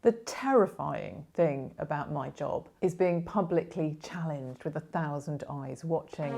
The terrifying thing about my job is being publicly challenged with 1,000 eyes watching.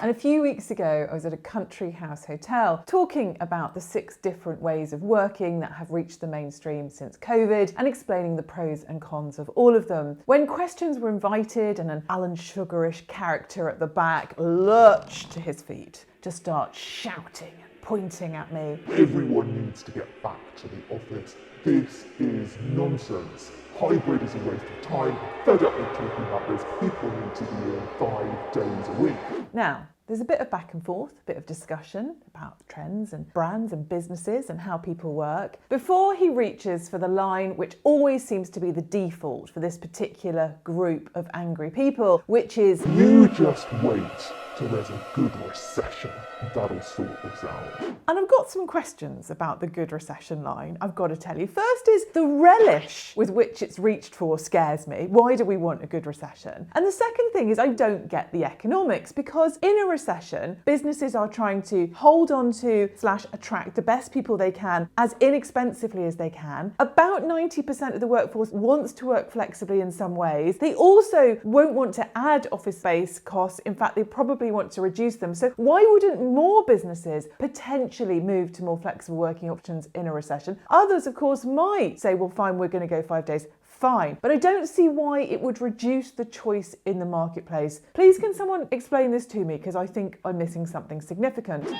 And a few weeks ago, I was at a country house hotel talking about the 6 different ways of working that have reached the mainstream since COVID and explaining the pros and cons of all of them. When questions were invited and an Alan Sugarish character at the back lurched to his feet to start shouting and pointing at me. Everyone needs to get back to the office. This is nonsense. Hybrid is a waste of time. Fed up with talking about this. People need to be in 5 days a week. Now, there's a bit of back and forth, a bit of discussion about trends and brands and businesses and how people work, before he reaches for the line which always seems to be the default for this particular group of angry people, which is, You just wait till there's a good recession. That'll sort this out. And I've got some questions about the good recession line, I've got to tell you. First is the relish with which it's reached for scares me. Why do we want a good recession? And the second thing is I don't get the economics, because in a recession, businesses are trying to hold on to / attract the best people they can as inexpensively as they can. About 90% of the workforce wants to work flexibly in some ways. They also won't want to add office space costs. In fact, they probably want to reduce them. So why wouldn't more businesses potentially move to more flexible working options in a recession? Others, of course, might say, well, fine, we're going to go 5 days. Fine. But I don't see why it would reduce the choice in the marketplace. Please, can someone explain this to me? Because I think I'm missing something significant.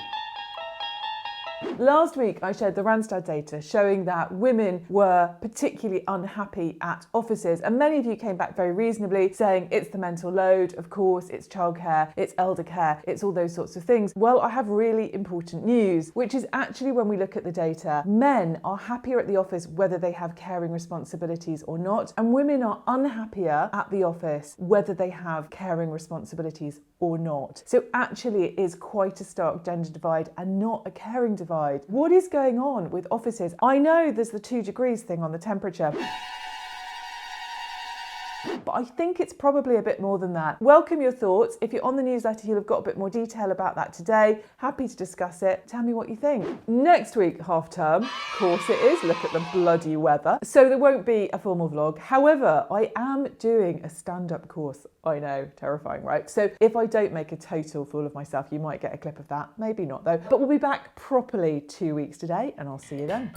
Last week, I shared the Randstad data showing that women were particularly unhappy at offices. And many of you came back very reasonably saying it's the mental load, of course, it's childcare, it's elder care, it's all those sorts of things. Well, I have really important news, which is actually when we look at the data, men are happier at the office whether they have caring responsibilities or not. And women are unhappier at the office whether they have caring responsibilities or not. So actually it is quite a stark gender divide and not a caring divide. What is going on with offices? I know there's the 2 degrees thing on the temperature, but I think it's probably a bit more than that. Welcome your thoughts. If you're on the newsletter, you'll have got a bit more detail about that today. Happy to discuss it. Tell me what you think. Next week, half term, of course it is. Look at the bloody weather. So there won't be a formal vlog. However, I am doing a stand-up course. I know, terrifying, right? So if I don't make a total fool of myself, you might get a clip of that. Maybe not though. But we'll be back properly 2 weeks today, and I'll see you then.